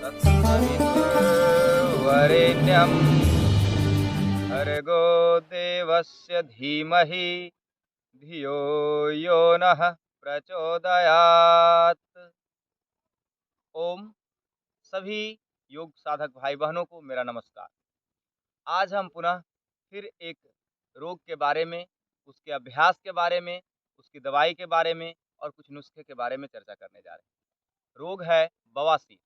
तत्सवितुर्वरेण्यं भर्गो देवस्य धीमहि धियो यो नः प्रचोदयात्। ओम। सभी योग साधक भाई बहनों को मेरा नमस्कार। आज हम पुनः फिर एक रोग के बारे में, उसके अभ्यास के बारे में, उसकी दवाई के बारे में और कुछ नुस्खे के बारे में चर्चा करने जा रहे हैं। रोग है बवासीर,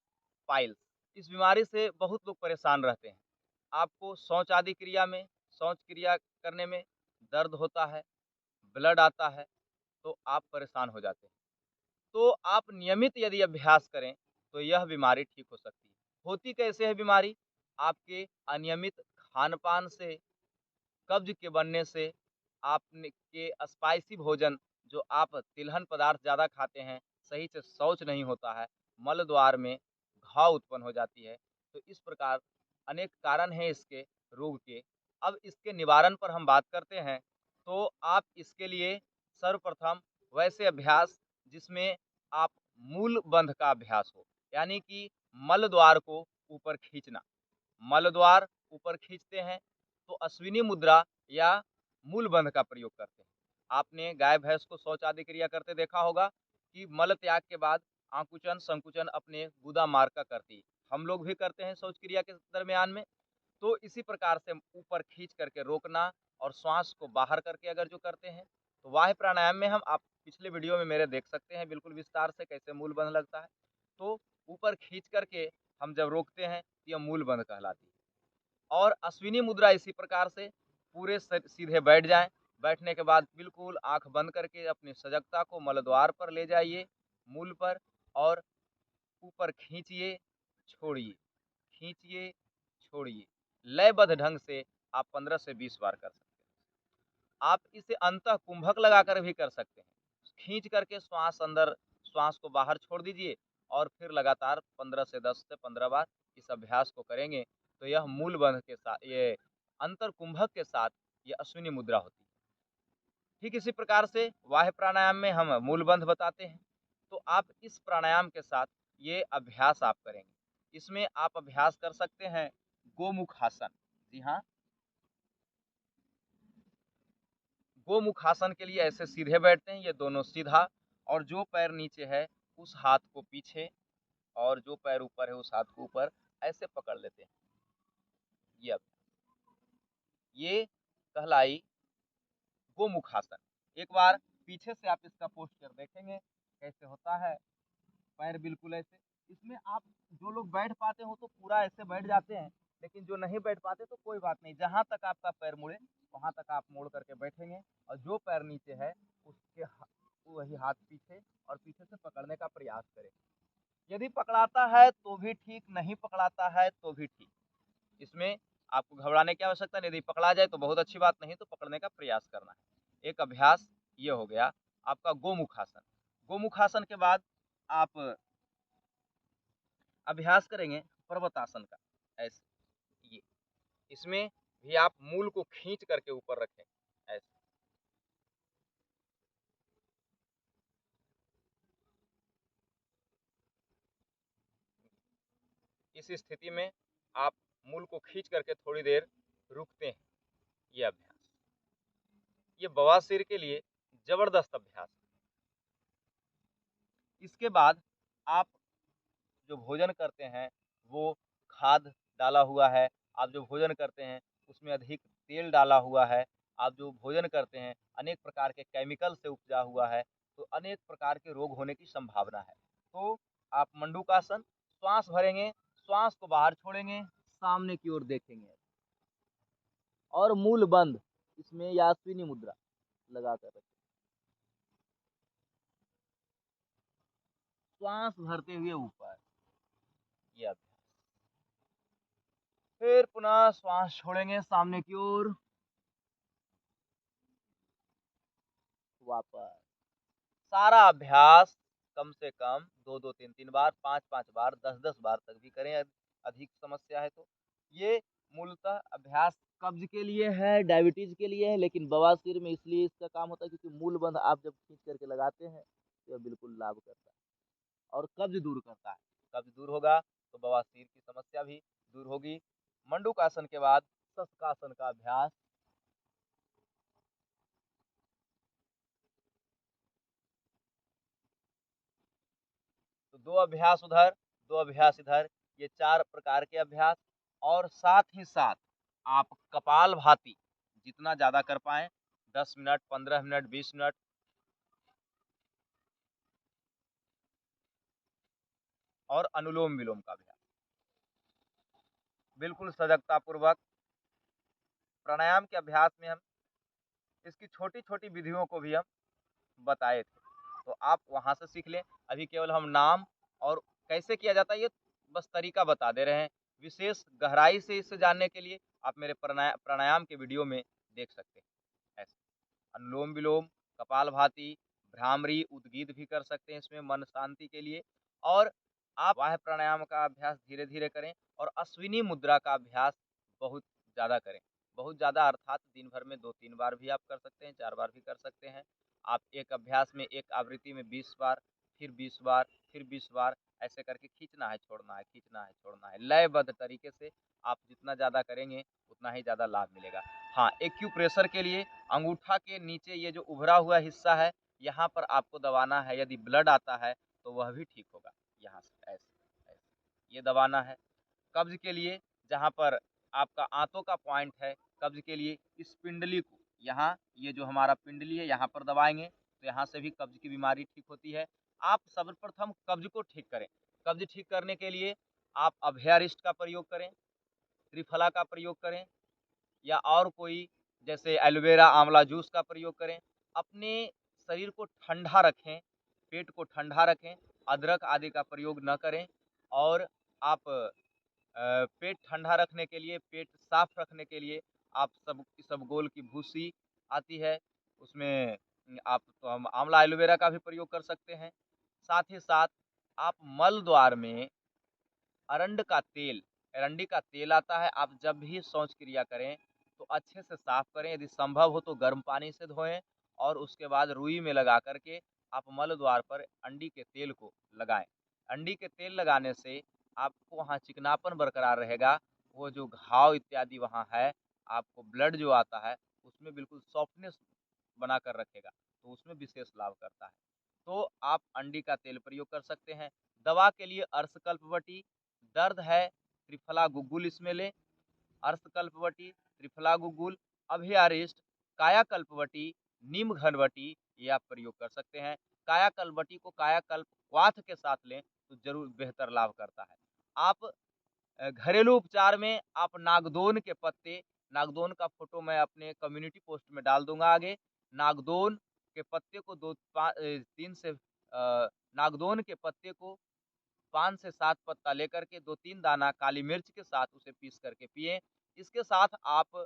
पाइल्स। इस बीमारी से बहुत लोग परेशान रहते हैं। आपको शौच आदि क्रिया में, शौच क्रिया करने में दर्द होता है, ब्लड आता है, तो आप परेशान हो जाते हैं। तो आप नियमित यदि अभ्यास करें तो यह बीमारी ठीक हो सकती है। होती कैसे है बीमारी? आपके अनियमित खान पान से, कब्ज के बनने से, आपने के स्पाइसी भोजन, जो आप तिलहन पदार्थ ज़्यादा खाते हैं, सही से शौच नहीं होता है, मल द्वार में घाव उत्पन्न हो जाती है। तो इस प्रकार अनेक कारण हैं इसके रोग के। अब इसके निवारण पर हम बात करते हैं। तो आप इसके लिए सर्वप्रथम वैसे अभ्यास जिसमें आप मूल बंध का अभ्यास हो, यानी कि मल द्वार को ऊपर खींचना। मल द्वार ऊपर खींचते हैं तो अश्विनी मुद्रा या मूल बंध का प्रयोग करते हैं। आपने गाय भैंस को शौच आदि क्रिया करते देखा होगा कि मल त्याग के बाद आकुचन संकुचन अपने गुदा मार का करती है। हम लोग भी करते हैं शौच क्रिया के दरमियान में। तो इसी प्रकार से ऊपर खींच करके रोकना और श्वास को बाहर करके अगर जो करते हैं तो वाह प्राणायाम में हम, आप पिछले वीडियो में मेरे देख सकते हैं बिल्कुल विस्तार से कैसे मूल बंध लगता है। तो ऊपर खींच करके हम जब रोकते हैं तो यह मूल बंध कहलाती है। और अश्विनी मुद्रा इसी प्रकार से पूरे सीधे बैठ जाएं। बैठने के बाद बिल्कुल आंख बंद करके अपनी सजगता को मलद्वार पर ले जाइए, मूल पर, और ऊपर खींचिए, छोड़िए, खींचिए, छोड़िए। लयबद्ध ढंग से आप 15 से 20 बार कर सकते हैं। आप इसे अंतः कुंभक लगाकर भी कर सकते हैं। खींच करके श्वास अंदर, श्वास को बाहर छोड़ दीजिए और फिर लगातार 15 से 10 से 15 बार इस अभ्यास को करेंगे तो यह मूल बंध के साथ, ये अंतर कुंभक के साथ ये अश्विनी मुद्रा होती है। ठीक इसी प्रकार से वाह्य प्राणायाम में हम मूल बंध बताते हैं। तो आप इस प्राणायाम के साथ ये अभ्यास आप करेंगे। इसमें आप अभ्यास कर सकते हैं गोमुखासन। जी हाँ, गोमुखासन के लिए ऐसे सीधे बैठते हैं, ये दोनों सीधा, और जो पैर नीचे है उस हाथ को पीछे और जो पैर ऊपर है उस हाथ को ऊपर ऐसे पकड़ लेते हैं। ये ये कहलाई गोमुखासन। एक बार पीछे से आप इसका पोस्चर देखेंगे कैसे होता है। पैर बिल्कुल ऐसे, इसमें आप जो लोग बैठ पाते हो तो पूरा ऐसे बैठ जाते हैं, लेकिन जो नहीं बैठ पाते तो कोई बात नहीं, जहां तक आपका पैर मुड़े वहां तक आप मोड़ करके बैठेंगे। और जो पैर नीचे है उसके वही हाथ पीछे और पीछे से पकड़ने का प्रयास करें। यदि पकड़ाता है तो भी ठीक, नहीं पकड़ाता है तो भी ठीक। इसमें आपको घबराने की आवश्यकता नहीं। यदि पकड़ा जाए तो बहुत अच्छी बात, नहीं तो पकड़ने का प्रयास करना है। एक अभ्यास ये हो गया आपका गोमुखासन। गोमुखासन के बाद आप अभ्यास करेंगे पर्वतासन का। ऐसे ये, इसमें भी आप मूल को खींच करके ऊपर रखें ऐसे। इस स्थिति में आप मूल को खींच करके थोड़ी देर रुकते हैं। ये अभ्यास, ये बवासीर के लिए जबरदस्त अभ्यास है। इसके बाद आप जो भोजन करते हैं वो खाद डाला हुआ है। आप जो भोजन करते हैं उसमें अधिक तेल डाला हुआ है। आप जो भोजन करते हैं अनेक प्रकार के केमिकल से उपजा हुआ है, तो अनेक प्रकार के रोग होने की संभावना है। तो आप मंडूकासन, श्वास भरेंगे, श्वास को बाहर छोड़ेंगे, सामने की ओर देखेंगे और मूल बंद, इसमें यास्विनी मुद्रा लगा कर रखें। श्वास भरते हुए ऊपर, ये अभ्यास। फिर पुनः श्वास छोड़ेंगे सामने की ओर, वापस। सारा अभ्यास कम से कम 2-2, 3-3 बार, 5-5 बार, 10-10 बार तक भी करें। अधिक समस्या है तो ये मूलतः अभ्यास कब्ज के लिए है, डायबिटीज के लिए है, लेकिन बवासीर में इसलिए इसका काम होता है क्योंकि मूल बंध आप जब खींच करके लगाते हैं तो यह बिल्कुल लाभ करता है और कब्ज दूर करता है। कब्ज दूर होगा तो तो बवासीर की समस्या भी दूर होगी। मंडूकासन के बाद शशकासन का अभ्यास। तो 2 अभ्यास उधर, 2 अभ्यास इधर, ये 4 प्रकार के अभ्यास। और साथ ही साथ आप कपालभाति जितना ज़्यादा कर पाएँ, 10 मिनट, 15 मिनट, 20 मिनट। और अनुलोम-विलोम का अभ्यास। बिल्कुल सजगतापूर्वक प्राणायाम के अभ्यास में हम इसकी छोटी-छोटी विधियों को भी हम बताए थे, तो आप वहाँ से सीख लें। अभी केवल हम नाम और कैसे किया जाता है ये बस तरीका बता दे रहे हैं। विशेष गहराई से इसे जानने के लिए आप मेरे प्राणायाम के वीडियो में देख सकते हैं। ऐसे अनुलोम-विलोम, कपालभाति, भ्रामरी, उद्गीत भी कर सकते हैं इसमें मन शांति के लिए। और आप बाह्य प्राणायाम का अभ्यास धीरे-धीरे करें और अश्विनी मुद्रा का अभ्यास बहुत ज़्यादा करें। बहुत ज़्यादा अर्थात दिन भर में 2-3 बार भी आप कर सकते हैं, 4 बार भी कर सकते हैं। आप एक अभ्यास में, एक आवृत्ति में 20 बार, फिर 20 बार, फिर 20 बार, ऐसे करके खींचना है, छोड़ना है, खींचना है, छोड़ना है। लयबद्ध तरीके से आप जितना ज़्यादा करेंगे, उतना ही ज़्यादा लाभ मिलेगा। हाँ, एक्यूप्रेशर के लिए अंगूठा के नीचे ये जो उभरा हुआ हिस्सा है, यहाँ पर आपको दबाना है। यदि ब्लड आता है, तो वह भी ठीक होगा। यहाँ से ऐसे, ऐसे ये दबाना है। कब्ज़ के लिए जहाँ पर आपका आंतों का पॉइंट है, कब्ज़ के लिए इस पिंडली को, यहाँ ये जो हमारा पिंडली है, यहाँ पर दबाएँगे, तो यहाँ से भी कब्ज़ की बीमारी ठीक होती है। आप सर्वप्रथम कब्ज़ को ठीक करें। कब्ज़ ठीक करने के लिए आप अभयारिष्ट का प्रयोग करें, त्रिफला का प्रयोग करें, या और कोई जैसे एलोवेरा, आंवला जूस का प्रयोग करें। अपने शरीर को ठंडा रखें, पेट को ठंडा रखें, अदरक आदि का प्रयोग न करें। और आप पेट ठंडा रखने के लिए, पेट साफ रखने के लिए आप इसबगोल की भूसी आती है, उसमें आप तो हम आंवला एलोवेरा का भी प्रयोग कर सकते हैं। साथ ही साथ आप मल द्वार में अरंड का तेल, अरंडी का तेल आता है, आप जब भी शौच क्रिया करें तो अच्छे से साफ करें। यदि संभव हो तो गर्म पानी से धोएं और उसके बाद रुई में लगा करके आप मल द्वार पर अंडी के तेल को लगाएं। अंडी के तेल लगाने से आपको वहाँ चिकनापन बरकरार रहेगा। वो जो घाव इत्यादि वहाँ है, आपको ब्लड जो आता है उसमें बिल्कुल सॉफ्टनेस बना कर रखेगा, तो उसमें विशेष लाभ करता है। तो आप अंडी का तेल प्रयोग कर सकते हैं। दवा के लिए अर्शकल्पवटी, दर्द है त्रिफला गुग्गुल इसमें लें। अर्शकल्पवटी, त्रिफला गुग्गुल, अभयारिष्ट, कायाकल्पवटी, नीम घनवटी, ये आप प्रयोग कर सकते हैं। कायाकल्पवटी को कायाकल्प क्वाथ के साथ लें तो जरूर बेहतर लाभ करता है। आप घरेलू उपचार में आप नागदोन के पत्ते, नागदोन का फोटो मैं अपने कम्युनिटी पोस्ट में डाल दूंगा आगे। नागदोन के पत्ते को 3 से नागदोन के पत्ते को 5 से 7 पत्ता लेकर के 2-3 दाना काली मिर्च के साथ उसे पीस करके पिए। इसके साथ आप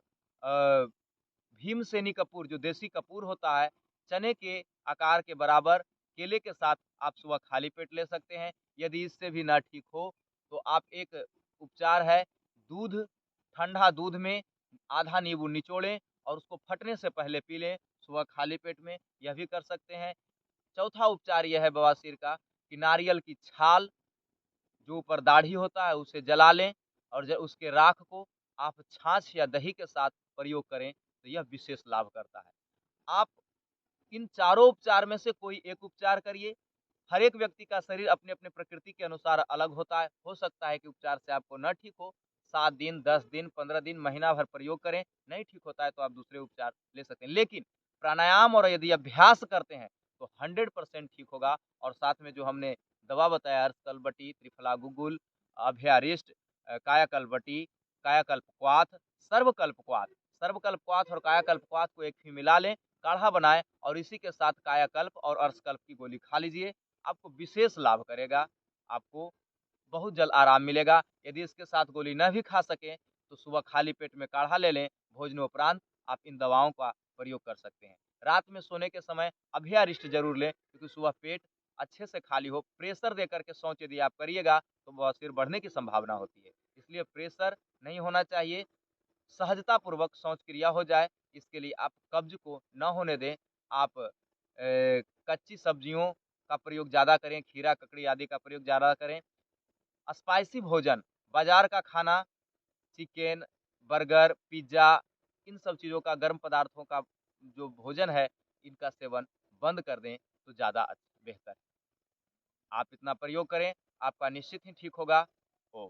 भीमसेनी कपूर, जो देसी कपूर होता है, चने के आकार के बराबर केले के साथ आप सुबह खाली पेट ले सकते हैं। यदि इससे भी ना ठीक हो तो आप एक उपचार है, दूध, ठंडा दूध में आधा नींबू निचोड़ें और उसको फटने से पहले पी लें सुबह खाली पेट में, यह भी कर सकते हैं। चौथा उपचार यह है बवासीर का कि नारियल की छाल, जो ऊपर दाढ़ी होता है, उसे जला लें और उसके राख को आप छाछ या दही के साथ प्रयोग करें तो यह विशेष लाभ करता है। आप इन चारों उपचार में से कोई एक उपचार करिए। हर एक व्यक्ति का शरीर अपने अपने प्रकृति के अनुसार अलग होता है। हो सकता है कि उपचार से आपको न ठीक हो, 7 दिन, 10 दिन, 15 दिन, महीना भर प्रयोग करें, नहीं ठीक होता है तो आप दूसरे उपचार ले सकते हैं। लेकिन प्राणायाम और यदि अभ्यास करते हैं तो 100% ठीक होगा। और साथ में जो हमने दवा बताया, अर्शकल्पवटी, त्रिफला गुग्गुल, अभयारिष्ट, कायाकल्पवटी, कायाकल्पक्वाथ, सर्वकल्पक्वाथ, सर्वकल्पक्वाथ और कायाकल्पक्वाथ को एक ही मिला लें, काढ़ा बनाएं और इसी के साथ कायाकल्प और अर्शकल्प की गोली खा लीजिए। आपको विशेष लाभ करेगा, आपको बहुत जल्द आराम मिलेगा। यदि इसके साथ गोली न भी खा सकें तो सुबह खाली पेट में काढ़ा ले लें, भोजनोपरांत आप इन दवाओं का प्रयोग कर सकते हैं। रात में सोने के समय अभयारिष्ट जरूर लें, क्योंकि सुबह पेट अच्छे से खाली हो। प्रेशर दे करके शौच यदि आप करिएगा तो बवासीर बढ़ने की संभावना होती है, इसलिए प्रेशर नहीं होना चाहिए। सहजतापूर्वक शौच क्रिया हो जाए, इसके लिए आप कब्ज को न होने दें। आप कच्ची सब्जियों का प्रयोग ज़्यादा करें, खीरा, ककड़ी आदि का प्रयोग ज़्यादा करें। स्पाइसी भोजन, बाज़ार का खाना, चिकन, बर्गर, पिज़्ज़ा, इन सब चीज़ों का, गर्म पदार्थों का जो भोजन है, इनका सेवन बंद कर दें तो ज़्यादा बेहतर है। आप इतना प्रयोग करें, आपका निश्चित ही ठीक होगा। ओम